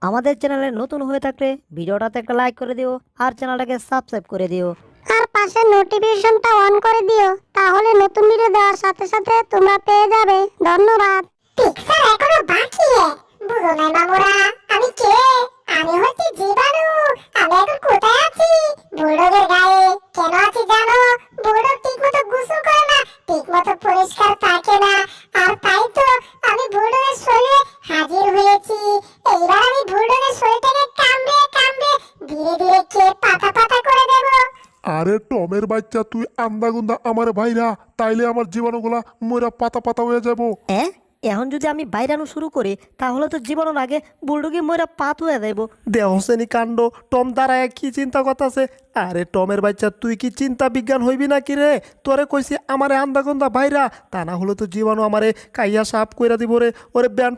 আমাদের চ্যানেলে নতুন হয়ে থাকলে ভিডিওটাতে একটা লাইক করে দিও আর চ্যানেলটাকে সাবস্ক্রাইব করে দিও। আর পাশে নোটিফিকেশনটা অন করে দিও, তাহলে নতুন ভিডিও দেওয়ার সাথে সাথে তোমরা পেয়ে যাবে। ধন্যবাদ। পিক্সার এখনো বাকি বুঝো না মামুরা, আমি কে? আমি হচ্ছি জীবাণু। আমি এখন কোথায় আছি? বুলডগের গায়ে। কেন আছি জানো? বুলডগ ঠিক মতো গোসল করে না, ঠিক মতো পরিষ্কার থাকে না, আর তাই তো আমি বুলডগের শরীরে হাজির হয়েছি। এইবার আমি বুলডগের শরীরটাকে কামড়ে কামড়ে ধীরে ধীরে খেয়ে পাতা পাতা করে দেবো। আরে টমের বাচ্চা, তুই আন্দাগুন্দা আমার ভাইরা, তাইলে আমার জীবাণুগুলা মইরা পাতা পাতা হয়ে যাবো। এখন যদি আমি বাইরানো শুরু করি তাহলে তো জীবনের আগে বুলডুগি ময়রা পাত হয়ে যাইব। দেহসেনি কাণ্ড। টম দাঁড়ায় কি চিন্তা করতেছে। আরে টমের বাচ্চা, তুই কি চিন্তা বিজ্ঞান হইবি নাকি রে? তোরে কইছি আমারে আন্দা গন্দা ভাইরা, তা না হলে তো জীবাণু আমারে কাইয়া সাপ কইরা দিব রে। ওরে ব্যান